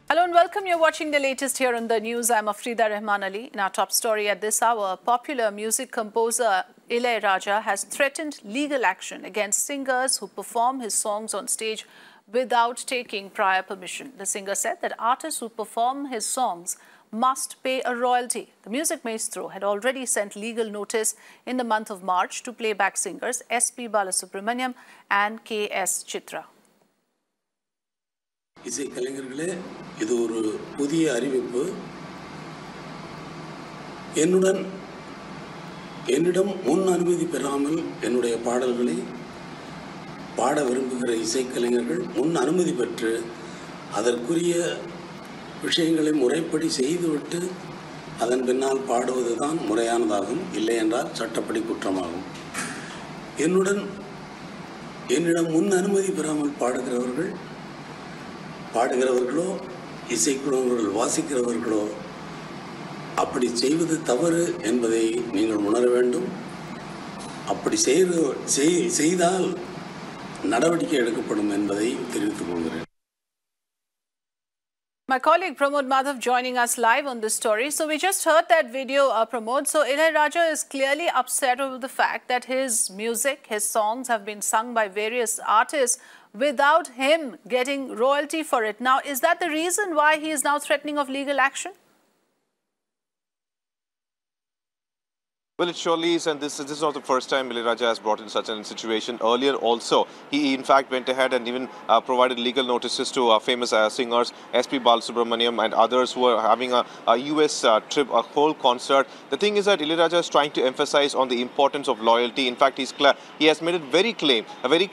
Hello and welcome. You're watching the latest here on the news. I'm Afrida Rahman Ali. In our top story at this hour, popular music composer Ilaiyaraaja has threatened legal action against singers who perform his songs on stage without taking prior permission. The singer said that artists who perform his songs must pay a royalty. The music maestro had already sent legal notice in the month of March to playback singers SP Balasubrahmanyam and KS Chitra. இசை கலைஞர்களே, இது ஒரு புதிய அறிவிப்பு. என்னிடம் முன் அனுமதி பெறாமல் என்னுடைய பாடல்களை பாட விரும்புகிற இசைக்கலைஞர்கள் முன் அனுமதி பெற்று அதற்குரிய விஷயங்களை முறைப்படி செய்துவிட்டு அதன் பின்னால் பாடுவதுதான் முறையானதாகும். இல்லை என்றால் சட்டப்படி குற்றமாகும். என்னிடம் முன் அனுமதி பெறாமல் பாடுகிறவர்களோ இசைக்குழுவர்கள் வாசிக்கிறவர்களோ அப்படி செய்வது தவறு என்பதை நீங்கள் உணர வேண்டும். அப்படி செய்தால் நடவடிக்கை எடுக்கப்படும் என்பதை தெரிவித்துக் கொள்கிறேன். My colleague Pramod Madhav joining us live on this story. So we just heard that video, Pramod. So Ilaiyaraaja is clearly upset over the fact that his music, his songs have been sung by various artists without him getting royalty for it. Now, is that the reason why he is now threatening of legal action? Well, it surely is, and this is not the first time Ilaiyaraaja has brought in such a situation. Earlier also, he in fact went ahead and even provided legal notices to famous singers, SP Balasubrahmanyam and others who are having a US trip, a whole concert. The thing is that Ilaiyaraaja is trying to emphasize on the importance of loyalty. In fact, he has made it very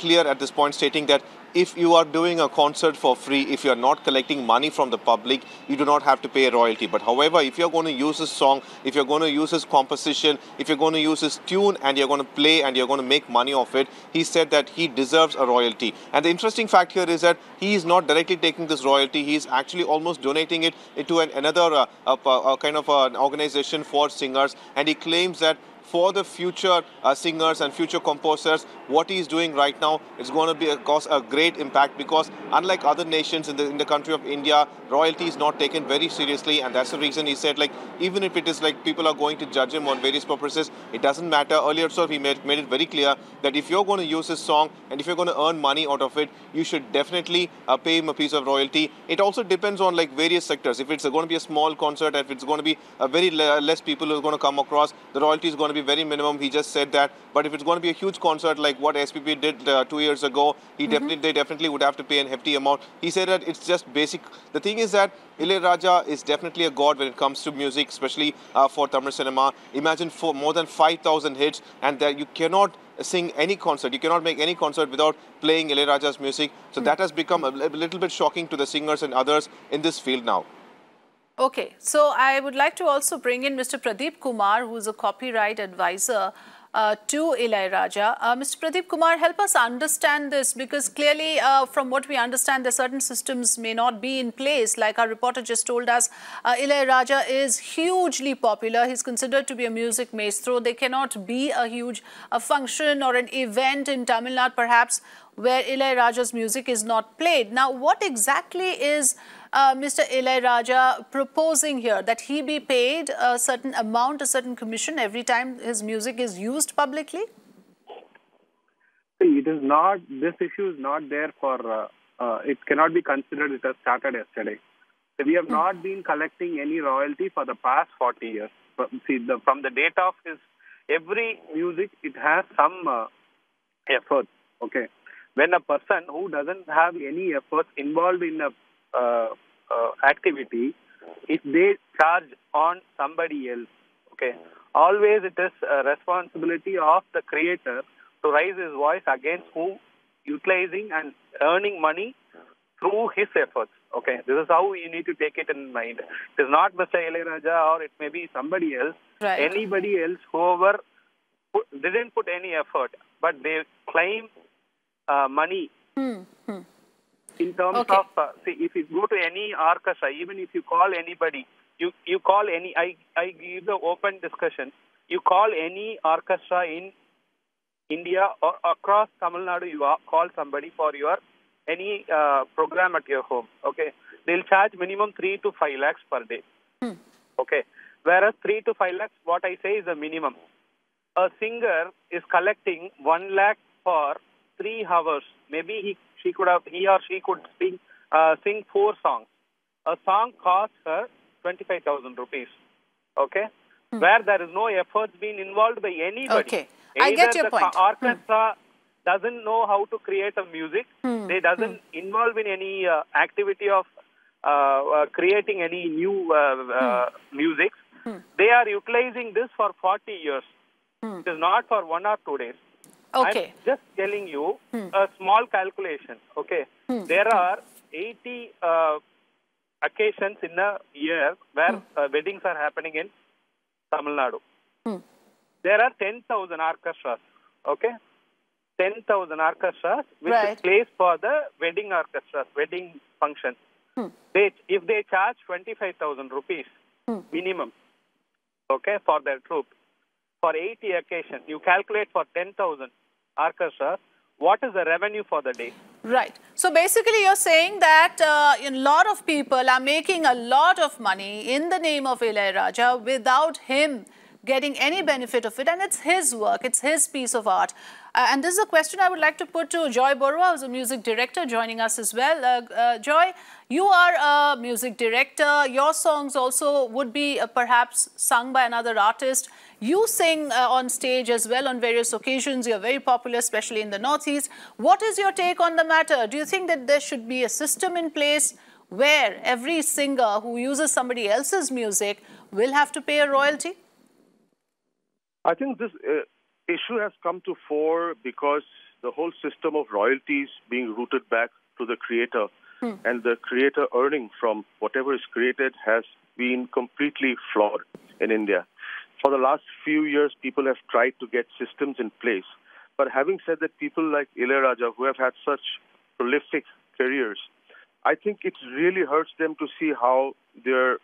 clear at this point, stating that if you are doing a concert for free, if you are not collecting money from the public, you do not have to pay a royalty. But however, if you're going to use his song, if you're going to use his composition, if you're going to use his tune and you're going to play and you're going to make money off it, he said that he deserves a royalty. And the interesting fact here is that he is not directly taking this royalty. He is actually almost donating it to another kind of an organization for singers. And he claims that for the future singers and future composers, what he is doing right now is going to cause a great impact, because unlike other nations in the country of India, royalty is not taken very seriously, and that's the reason he said, like, even if it is like people are going to judge him on various purposes, it doesn't matter. Earlier, so he made it very clear that if you're going to use his song and if you're going to earn money out of it, you should definitely pay him a piece of royalty. It also depends on like various sectors. If it's going to be a small concert, if it's going to be a very less people who are going to come across, the royalty is going to be very minimum. He just said that. But if it's going to be a huge concert like what SPP did 2 years ago, they definitely would have to pay a hefty amount. He said that it's just basic. The thing is that Ilaiyaraaja is definitely a god when it comes to music, especially for Tamil cinema. Imagine for more than 5,000 hits, and that you cannot sing any concert, you cannot make any concert without playing Ilaiyaraaja's music. So that has become a little bit shocking to the singers and others in this field now. Okay, so I would like to also bring in Mr. Pradeep Kumar, who is a copyright advisor to Ilaiyaraaja. Mr. Pradeep Kumar, help us understand this, because clearly from what we understand, there certain systems may not be in place. Like our reporter just told us, Ilaiyaraaja is hugely popular. He's considered to be a music maestro. There cannot be a huge function or an event in Tamil Nadu perhaps where Ilaiyaraaja's music is not played. Now, what exactly is Mr. Ilaiyaraaja proposing here? That he be paid a certain amount, a certain commission every time his music is used publicly? It is not, this issue is not there for, it cannot be considered it has started yesterday. So we have not been collecting any royalty for the past 40 years. See, from the date of his, every music, it has some effort, okay? When a person who doesn't have any efforts involved in a activity, if they charge on somebody else, okay, always it is a responsibility of the creator to raise his voice against who utilizing and earning money through his efforts. Okay, this is how you need to take it in mind. It is not Mr. Ilaiyaraaja, or it may be somebody else, right. Anybody else, whoever didn't put any effort, but they claim money in terms of, see, if you go to any orchestra, even if you call anybody, you call any, I give the open discussion, you call any orchestra in India or across Tamil Nadu, you call somebody for your any program at your home, okay? they'll charge minimum 3 to 5 lakhs per day. Okay. Whereas 3 to 5 lakhs, what I say is the minimum. A singer is collecting 1 lakh for 3 hours. Maybe he or she could sing 4 songs. A song costs her 25,000 rupees. Okay? Where there is no efforts being involved by anybody. Okay. I get your point. The orchestra doesn't know how to create a music. They doesn't involve in any activity of creating any new music. They are utilizing this for 40 years. It is not for 1 or 2 days. Okay. I'm just telling you a small calculation. Okay. There are 80 occasions in a year where weddings are happening in Tamil Nadu. There are 10,000 orchestras. Okay. 10,000 orchestras which is placed for the wedding orchestras, wedding functions. If they charge 25,000 rupees minimum, okay, for their troupe, for 80 occasions, you calculate for 10,000 orchestras, what is the revenue for the day? Right. So basically you're saying that a lot of people are making a lot of money in the name of Ilaiyaraaja without him getting any benefit of it, and it's his work, it's his piece of art. And this is a question I would like to put to Joy Borua, who's a music director, joining us as well. Joy, you are a music director. Your songs also would be perhaps sung by another artist. You sing on stage as well on various occasions. You're very popular, especially in the Northeast. What is your take on the matter? Do you think that there should be a system in place where every singer who uses somebody else's music will have to pay a royalty? I think this issue has come to fore because the whole system of royalties being rooted back to the creator and the creator earning from whatever is created has been completely flawed in India. For the last few years, people have tried to get systems in place. But having said that, people like Ilaiyaraaja, who have had such prolific careers, I think it really hurts them to see how their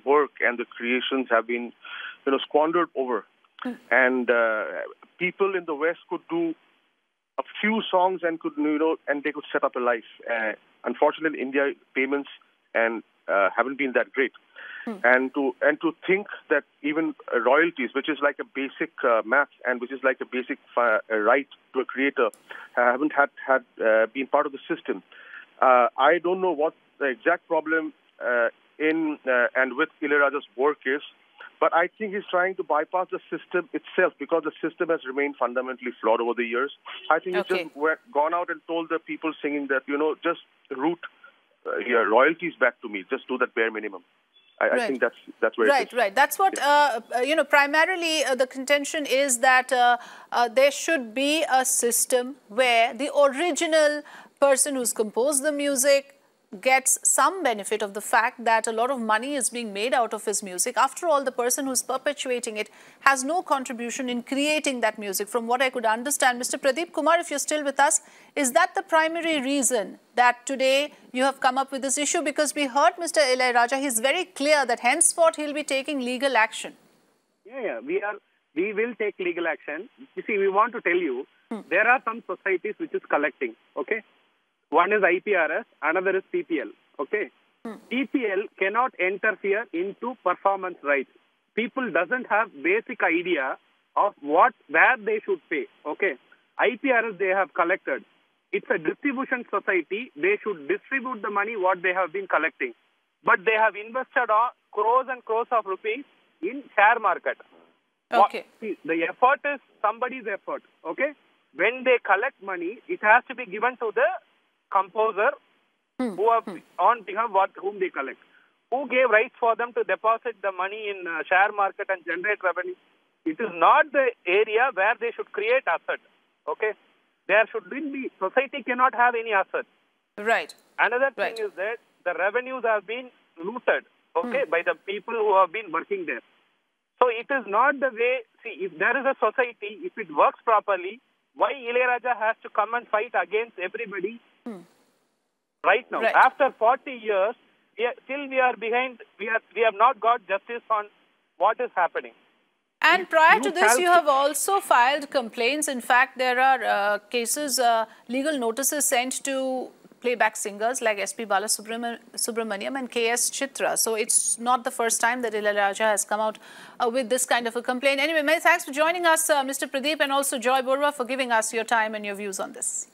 work and the creations have been, squandered over. And people in the West could do a few songs and could, and they could set up a life. Unfortunately, in India, payments haven't been that great. And to think that even royalties, which is like a basic math and which is like a basic right to a creator, haven't been part of the system. I don't know what the exact problem and with Ilaiyaraaja's work is. But I think he's trying to bypass the system itself because the system has remained fundamentally flawed over the years. I think he's just gone out and told the people singing that, just route your royalties back to me. Just do that bare minimum. I think that's where it is. Right. That's what, primarily the contention is that there should be a system where the original person who's composed the music gets some benefit of the fact that a lot of money is being made out of his music. After all, the person who's perpetuating it has no contribution in creating that music. From what I could understand, Mr. Pradeep Kumar, if you're still with us, is that the primary reason that today you have come up with this issue? Because we heard Mr. Ilaiyaraaja, he's very clear that henceforth he'll be taking legal action. Yeah, we will take legal action. You see, we want to tell you, there are some societies which is collecting, okay? One is IPRS, another is PPL, okay? PPL cannot interfere into performance rights. People doesn't have basic idea of where they should pay, okay? IPRS they have collected. It's a distribution society. They should distribute the money what they have been collecting. But they have invested crores and crores of rupees in share market. Okay. See, the effort is somebody's effort, okay? When they collect money, it has to be given to the composer who have on behalf of whom they collect. Who gave rights for them to deposit the money in share market and generate revenue? It is not the area where they should create asset. Okay, there should be society cannot have any asset. Right. Another thing is that the revenues have been looted. Okay, by the people who have been working there. So it is not the way. See, if there is a society, if it works properly, why Ilaiyaraaja has to come and fight against everybody? Right now, after 40 years, we are behind. We have not got justice on what is happening. And prior to this, you have also filed complaints. In fact, there are cases, legal notices sent to playback singers like SP Balasubrahmanyam and KS Chitra. So it's not the first time that Ilaiyaraaja has come out with this kind of a complaint. Anyway, many thanks for joining us, Mr. Pradeep, and also Joy Borwa for giving us your time and your views on this.